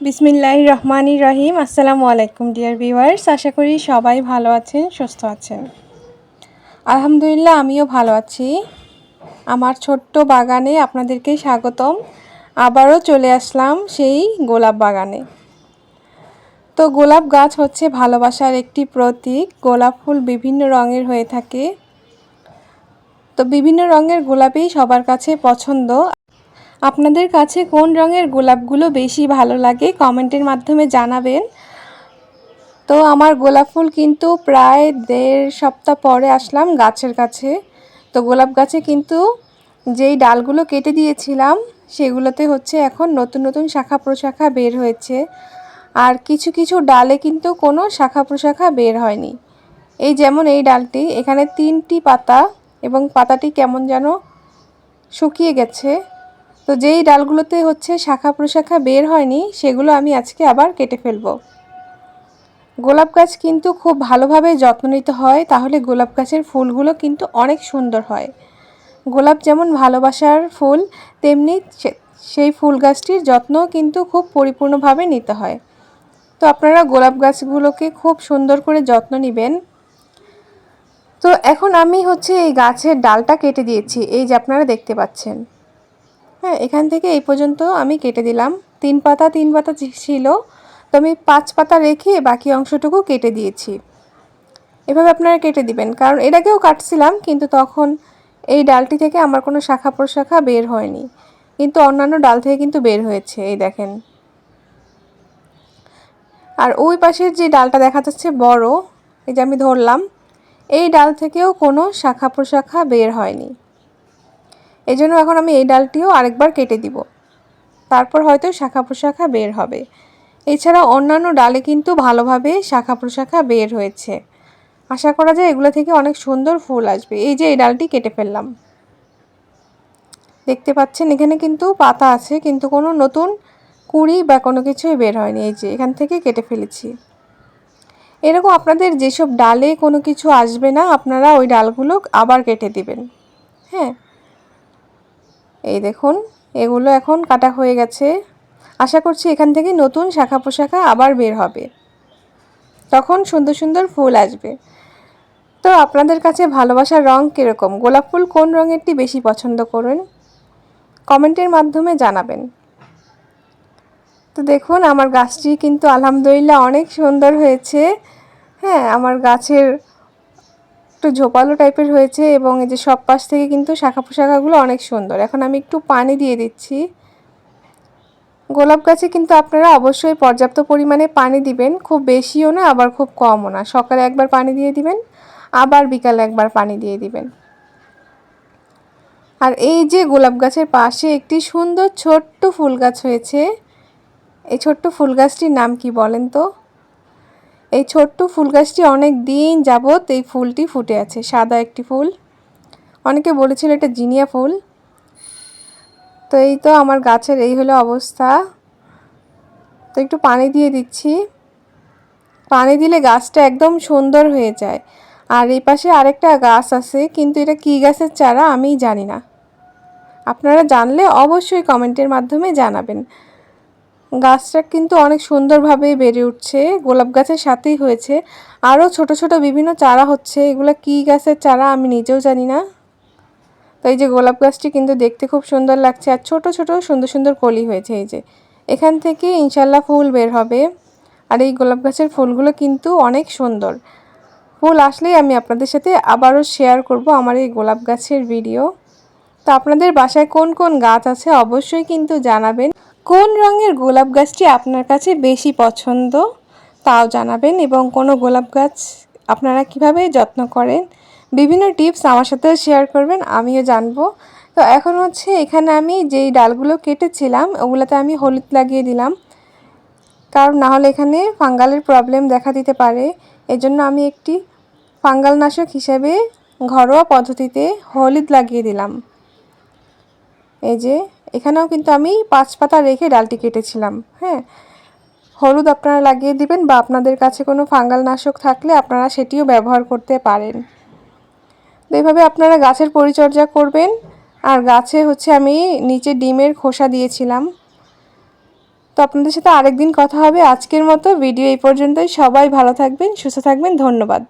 বিসমিল্লাহির রহমানির রহিম। আসসালামু আলাইকুম ডিয়ার ভিউয়ার্স, আশা করি সবাই ভালো আছেন, সুস্থ আছেন। আলহামদুলিল্লাহ আমিও ভালো আছি। আমার ছোট্ট বাগানে আপনাদেরকে স্বাগতম। আবারও চলে আসলাম সেই গোলাপ বাগানে। তো গোলাপ গাছ হচ্ছে ভালোবাসার একটি প্রতীক। গোলাপ ফুল বিভিন্ন রঙের হয়ে থাকে। তো বিভিন্ন রঙের গোলাপই সবার কাছে পছন্দ। আপনাদের কাছে কোন রঙের গোলাপগুলো বেশি ভালো লাগে কমেন্টের মাধ্যমে জানাবেন। তো আমার গোলাপ ফুল কিন্তু প্রায় 1.5 সপ্তাহ পরে আসলাম গাছের কাছে। তো গোলাপ গাছে কিন্তু যেই ডালগুলো কেটে দিয়েছিলাম সেগুলোতে হচ্ছে এখন নতুন নতুন শাখা প্রশাখা বের হয়েছে। আর কিছু কিছু ডালে কিন্তু কোনো শাখা প্রশাখা বের হয়নি। এই যেমন এই ডালটি, এখানে 3টি পাতা এবং পাতাটি কেমন যেন শুকিয়ে গেছে। তো যেই ডালগুলোতে হচ্ছে শাখা প্রশাখা বের হয়নি সেগুলো আমি আজকে আবার কেটে ফেলবো। গোলাপ গাছ কিন্তু খুব ভালোভাবে যত্ন নিতে হয়, তাহলে গোলাপ গাছের ফুলগুলো কিন্তু অনেক সুন্দর হয়। গোলাপ যেমন ভালোবাসার ফুল, তেমনি সেই ফুল গাছটির যত্ন কিন্তু খুব পরিপূর্ণভাবে নিতে হয়। তো আপনারা গোলাপ গাছগুলোকে খুব সুন্দর করে যত্ন নেবেন। তো এখন আমি হচ্ছে এই গাছের ডালটা কেটে দিয়েছি, এই যে আপনারা দেখতে পাচ্ছেন। হ্যাঁ, এখান থেকে এই পর্যন্ত আমি কেটে দিলাম। 3 পাতা ছিল, তো আমি 5 পাতা রেখে বাকি অংশটুকু কেটে দিয়েছি। এভাবে আপনারা কেটে দিবেন, কারণ এর আগেও কাটছিলাম কিন্তু তখন এই ডালটি থেকে আমার কোনো শাখা প্রশাখা বের হয়নি, কিন্তু অন্যান্য ডাল থেকে কিন্তু বের হয়েছে, এই দেখেন। আর ওই পাশের যে ডালটা দেখা যাচ্ছে বড়, এই যে আমি ধরলাম, এই ডাল থেকেও কোনো শাখা প্রশাখা বের হয়নি। এজন্য এখন আমি এই ডালটিও আরেকবার কেটে দিব, তারপর হয়তো শাখা প্রশাখা বের হবে। এছাড়া অন্যান্য ডালে কিন্তু ভালোভাবে শাখা প্রশাখা বের হয়েছে। আশা করা যায় এগুলো থেকে অনেক সুন্দর ফুল আসবে। এই যে এই ডালটি কেটে ফেললাম, দেখতে পাচ্ছেন এখানে কিন্তু পাতা আছে কিন্তু কোনো নতুন কুঁড়ি বা কোনো কিছুই বের হয়নি। এই যে এখান থেকে কেটে ফেলেছি। এরকম আপনাদের যেসব ডালে কোনো কিছু আসবে না আপনারা ওই ডালগুলো আবার কেটে দিবেন। হ্যাঁ, এই দেখুন এগুলো এখন কাটা হয়ে গেছে। আশা করছি এখান থেকে নতুন শাখা প্রশাখা আবার বের হবে, তখন সুন্দর সুন্দর ফুল আসবে। তো আপনাদের কাছে ভালোবাসার রং কীরকম? গোলাপ ফুল কোন রঙেরটি বেশি পছন্দ করেন কমেন্টের মাধ্যমে জানাবেন। তো দেখুন আমার গাছটি কিন্তু আলহামদুলিল্লাহ অনেক সুন্দর হয়েছে। হ্যাঁ, আমার গাছের একটু ঝোপালো টাইপের হয়েছে এবং এই যে সব পাশ থেকে কিন্তু শাখা প্রশাখাগুলো অনেক সুন্দর। এখন আমি একটু পানি দিয়ে দিচ্ছি। গোলাপ গাছে কিন্তু আপনারা অবশ্যই পর্যাপ্ত পরিমাণে পানি দিবেন, খুব বেশিও না আবার খুব কমও না। সকালে একবার পানি দিয়ে দিবেন, আবার বিকালে একবার পানি দিয়ে দিবেন। আর এই যে গোলাপ গাছের পাশে একটি সুন্দর ছোট্ট ফুল গাছ হয়েছে, এই ছোট্ট ফুল গাছটির নাম কি বলেন তো? এই ছোট্ট ফুল গাছটি অনেক দিন যাবত এই ফুলটি ফুটে আছে, সাদা একটি ফুল। অনেকে বলেছিল এটা জিনিয়া ফুল। তো এই তো আমার গাছের এই হলো অবস্থা। তো একটু পানি দিয়ে দিচ্ছি, পানি দিলে গাছটা একদম সুন্দর হয়ে যায়। আর এই পাশে আরেকটা গাছ আছে, কিন্তু এটা কী গাছের চারা আমি জানি না। আপনারা জানলে অবশ্যই কমেন্টের মাধ্যমে জানাবেন। গাছটা কিন্তু অনেক সুন্দরভাবে বেড়ে উঠছে, গোলাপ গাছের সাথেই হয়েছে। আরও ছোট ছোট বিভিন্ন চারা হচ্ছে, এগুলো কী গাছের চারা আমি নিজেও জানি না। তো এই যে গোলাপ গাছটি কিন্তু দেখতে খুব সুন্দর লাগছে, আর ছোট ছোট সুন্দর সুন্দর কলি হয়েছে। এই যে এখান থেকে ইনশাল্লাহ ফুল বের হবে। আর এই গোলাপ গাছের ফুলগুলো কিন্তু অনেক সুন্দর। ফুল আসলেই আমি আপনাদের সাথে আবারও শেয়ার করব আমার এই গোলাপ গাছের ভিডিও। তো আপনাদের বাসায় কোন কোন গাছ আছে অবশ্যই কিন্তু জানাবেন। কোন রঙের গোলাপ গাছটি আপনার কাছে বেশি পছন্দ তাও জানাবেন, এবং কোনো গোলাপ গাছ আপনারা কিভাবে যত্ন করেন বিভিন্ন টিপস আমার সাথে শেয়ার করবেন, আমিও জানবো। তো এখন হচ্ছে এখানে আমি যেই ডালগুলো কেটেছিলাম ওগুলোতে আমি হলুদ লাগিয়ে দিলাম, কারণ না হলে এখানে ফাঙ্গালের প্রবলেম দেখা দিতে পারে। এজন্য আমি একটি ফাঙ্গাল নাশক হিসেবে ঘরোয়া পদ্ধতিতে হলুদ লাগিয়ে দিলাম। এই যে এখানেও কিন্তু আমি 5 পাতা রেখে ডালটি কেটেছিলাম। হ্যাঁ, হলুদ আপনারা লাগিয়ে দিবেন, বা আপনাদের কাছে কোনো ফাঙ্গাল নাশক থাকলে আপনারা সেটিও ব্যবহার করতে পারেন। তো এইভাবে আপনারা গাছের পরিচর্যা করবেন। আর গাছে হচ্ছে আমি নিচে ডিমের খোসা দিয়েছিলাম, তো আপনাদের সাথে আরেকদিন কথা হবে। আজকের মতো ভিডিও এই পর্যন্তই। সবাই ভালো থাকবেন, সুস্থ থাকবেন। ধন্যবাদ।